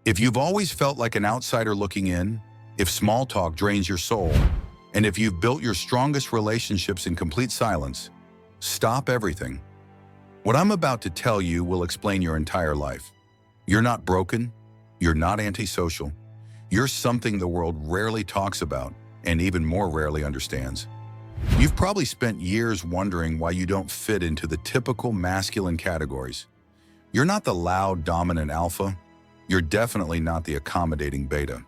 If you've always felt like an outsider looking in, if small talk drains your soul, and if you've built your strongest relationships in complete silence, stop everything. What I'm about to tell you will explain your entire life. You're not broken. You're not antisocial. You're something the world rarely talks about and even more rarely understands. You've probably spent years wondering why you don't fit into the typical masculine categories. You're not the loud, dominant alpha. You're definitely not the accommodating beta.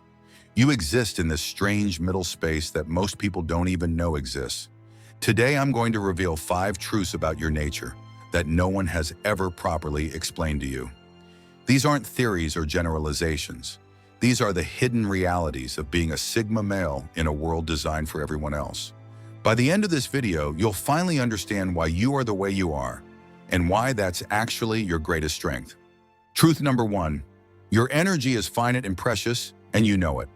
You exist in this strange middle space that most people don't even know exists. Today, I'm going to reveal 5 truths about your nature that no one has ever properly explained to you. These aren't theories or generalizations. These are the hidden realities of being a Sigma male in a world designed for everyone else. By the end of this video, you'll finally understand why you are the way you are and why that's actually your greatest strength. Truth number 1, your energy is finite and precious, and you know it.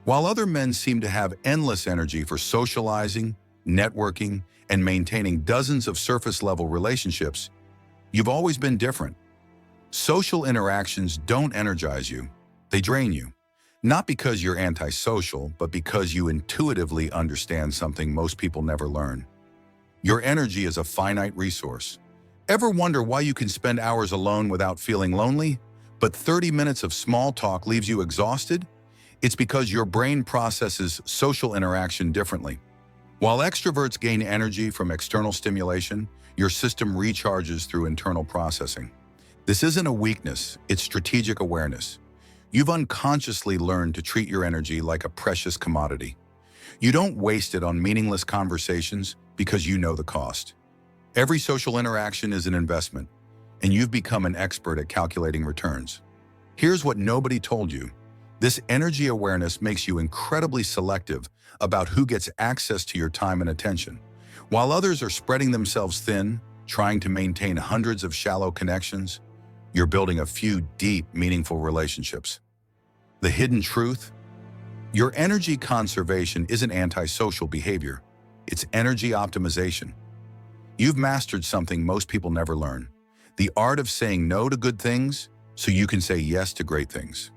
While other men seem to have endless energy for socializing, networking, and maintaining dozens of surface-level relationships, you've always been different. Social interactions don't energize you, they drain you. Not because you're antisocial, but because you intuitively understand something most people never learn. Your energy is a finite resource. Ever wonder why you can spend hours alone without feeling lonely, but 30 minutes of small talk leaves you exhausted? It's because your brain processes social interaction differently. While extroverts gain energy from external stimulation, your system recharges through internal processing. This isn't a weakness, it's strategic awareness. You've unconsciously learned to treat your energy like a precious commodity. You don't waste it on meaningless conversations because you know the cost. Every social interaction is an investment, and you've become an expert at calculating returns. Here's what nobody told you. This energy awareness makes you incredibly selective about who gets access to your time and attention. While others are spreading themselves thin, trying to maintain hundreds of shallow connections, you're building a few deep, meaningful relationships. The hidden truth? Your energy conservation isn't antisocial behavior. It's energy optimization. You've mastered something most people never learn: the art of saying no to good things so you can say yes to great things.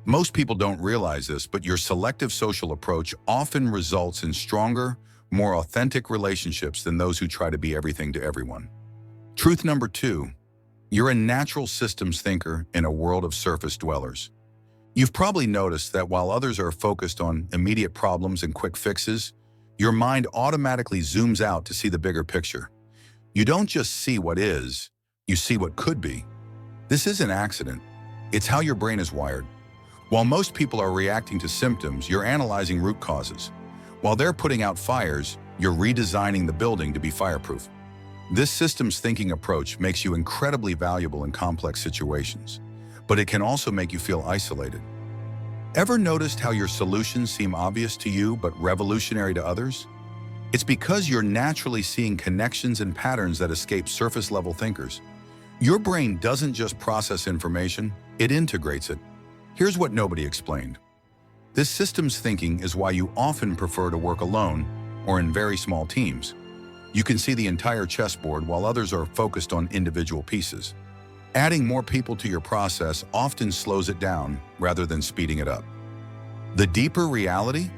Most people don't realize this, but your selective social approach often results in stronger, more authentic relationships than those who try to be everything to everyone. Truth number 2, you're a natural systems thinker in a world of surface dwellers. You've probably noticed that while others are focused on immediate problems and quick fixes, your mind automatically zooms out to see the bigger picture. You don't just see what is, you see what could be. This is an accident. It's how your brain is wired. While most people are reacting to symptoms, you're analyzing root causes. While they're putting out fires, you're redesigning the building to be fireproof. This systems thinking approach makes you incredibly valuable in complex situations, but it can also make you feel isolated. Ever noticed how your solutions seem obvious to you but revolutionary to others? It's because you're naturally seeing connections and patterns that escape surface-level thinkers. Your brain doesn't just process information, it integrates it. Here's what nobody explained. This systems thinking is why you often prefer to work alone or in very small teams. You can see the entire chessboard while others are focused on individual pieces. Adding more people to your process often slows it down rather than speeding it up. The deeper reality?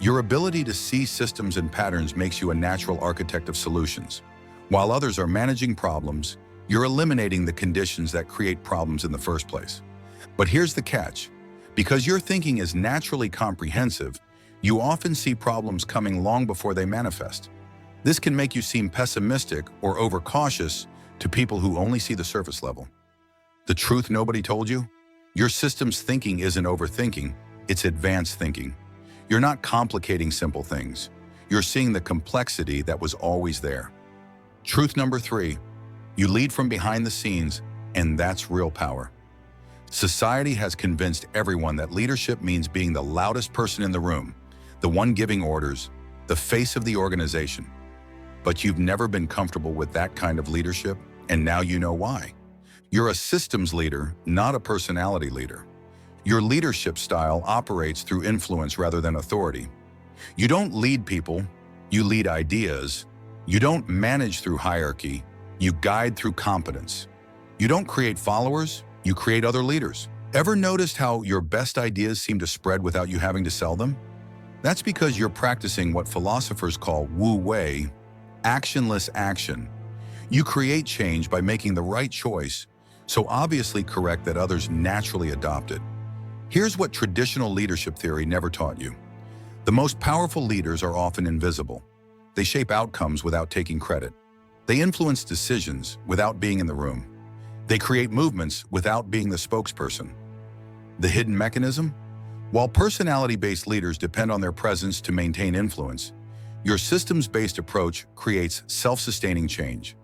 Your ability to see systems and patterns makes you a natural architect of solutions. While others are managing problems, you're eliminating the conditions that create problems in the first place. But here's the catch. Because your thinking is naturally comprehensive, you often see problems coming long before they manifest. This can make you seem pessimistic or overcautious to people who only see the surface level. The truth nobody told you? Your systems thinking isn't overthinking, it's advanced thinking. You're not complicating simple things. You're seeing the complexity that was always there. Truth number 3, you lead from behind the scenes, and that's real power. Society has convinced everyone that leadership means being the loudest person in the room, the one giving orders, the face of the organization. But you've never been comfortable with that kind of leadership, and now you know why. You're a systems leader, not a personality leader. Your leadership style operates through influence rather than authority. You don't lead people, you lead ideas. You don't manage through hierarchy, you guide through competence. You don't create followers, you create other leaders. Ever noticed how your best ideas seem to spread without you having to sell them? That's because you're practicing what philosophers call Wu Wei, actionless action. You create change by making the right choice, so obviously correct that others naturally adopt it. Here's what traditional leadership theory never taught you. The most powerful leaders are often invisible. They shape outcomes without taking credit. They influence decisions without being in the room. They create movements without being the spokesperson. The hidden mechanism? While personality-based leaders depend on their presence to maintain influence, your systems-based approach creates self-sustaining change.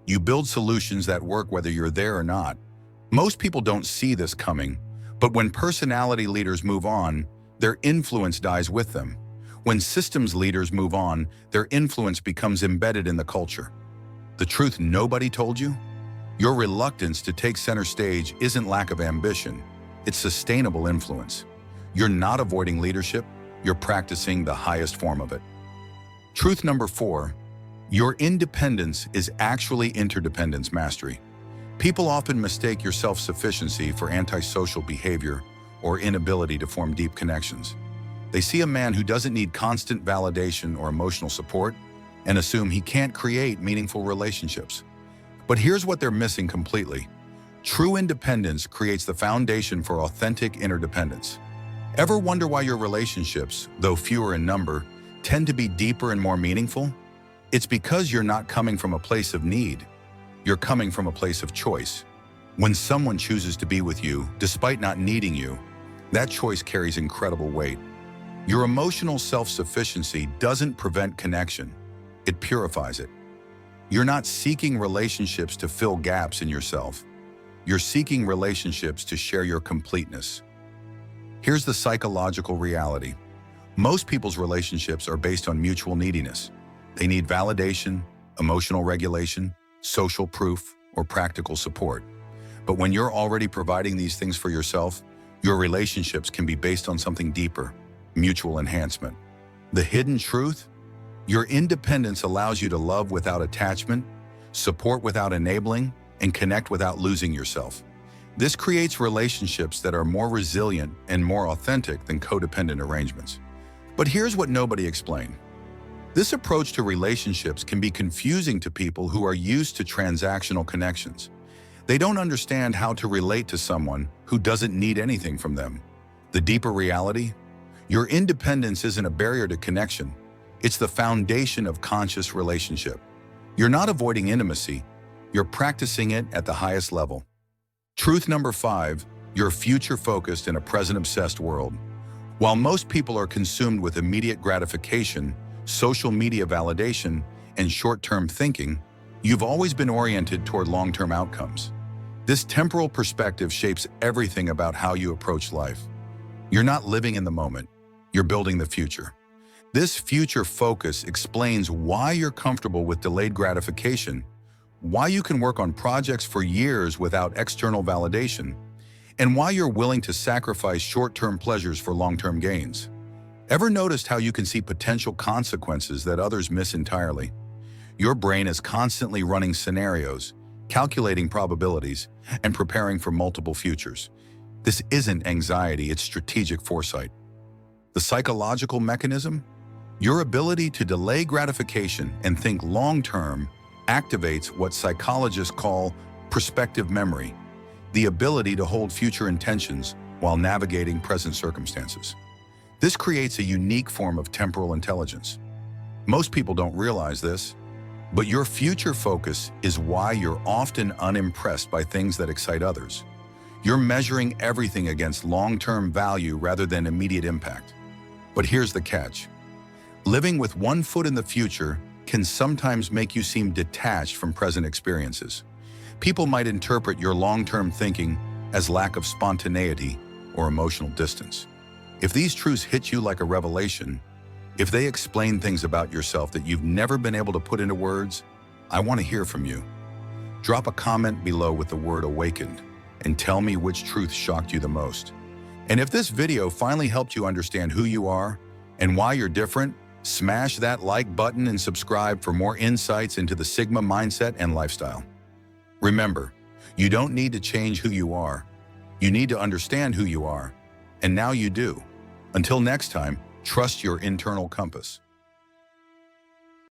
You build solutions that work whether you're there or not. Most people don't see this coming, but when personality leaders move on, their influence dies with them. When systems leaders move on, their influence becomes embedded in the culture. The truth nobody told you? Your reluctance to take center stage isn't lack of ambition, it's sustainable influence. You're not avoiding leadership, you're practicing the highest form of it. Truth number 4, your independence is actually interdependence mastery. People often mistake your self-sufficiency for antisocial behavior or inability to form deep connections. They see a man who doesn't need constant validation or emotional support and assume he can't create meaningful relationships. But here's what they're missing completely. True independence creates the foundation for authentic interdependence. Ever wonder why your relationships, though fewer in number, tend to be deeper and more meaningful? It's because you're not coming from a place of need. You're coming from a place of choice. When someone chooses to be with you, despite not needing you, that choice carries incredible weight. Your emotional self-sufficiency doesn't prevent connection. It purifies it. You're not seeking relationships to fill gaps in yourself. You're seeking relationships to share your completeness. Here's the psychological reality. Most people's relationships are based on mutual neediness. They need validation, emotional regulation, social proof, or practical support. But when you're already providing these things for yourself, your relationships can be based on something deeper, mutual enhancement. The hidden truth? Your independence allows you to love without attachment, support without enabling, and connect without losing yourself. This creates relationships that are more resilient and more authentic than codependent arrangements. But here's what nobody explained. This approach to relationships can be confusing to people who are used to transactional connections. They don't understand how to relate to someone who doesn't need anything from them. The deeper reality? Your independence isn't a barrier to connection. It's the foundation of conscious relationship. You're not avoiding intimacy. You're practicing it at the highest level. Truth number 5, you're future-focused in a present-obsessed world. While most people are consumed with immediate gratification, social media validation, and short-term thinking, you've always been oriented toward long-term outcomes. This temporal perspective shapes everything about how you approach life. You're not living in the moment, you're building the future. This future focus explains why you're comfortable with delayed gratification, why you can work on projects for years without external validation, and why you're willing to sacrifice short-term pleasures for long-term gains. Ever noticed how you can see potential consequences that others miss entirely? Your brain is constantly running scenarios, calculating probabilities, and preparing for multiple futures. This isn't anxiety, it's strategic foresight. The psychological mechanism? Your ability to delay gratification and think long-term activates what psychologists call prospective memory, the ability to hold future intentions while navigating present circumstances. This creates a unique form of temporal intelligence. Most people don't realize this, but your future focus is why you're often unimpressed by things that excite others. You're measuring everything against long-term value rather than immediate impact. But here's the catch. Living with one foot in the future can sometimes make you seem detached from present experiences. People might interpret your long-term thinking as lack of spontaneity or emotional distance. If these truths hit you like a revelation, if they explain things about yourself that you've never been able to put into words, I want to hear from you. Drop a comment below with the word awakened and tell me which truth shocked you the most. And if this video finally helped you understand who you are and why you're different, smash that like button and subscribe for more insights into the Sigma mindset and lifestyle. Remember, you don't need to change who you are. You need to understand who you are, and now you do. Until next time, trust your internal compass.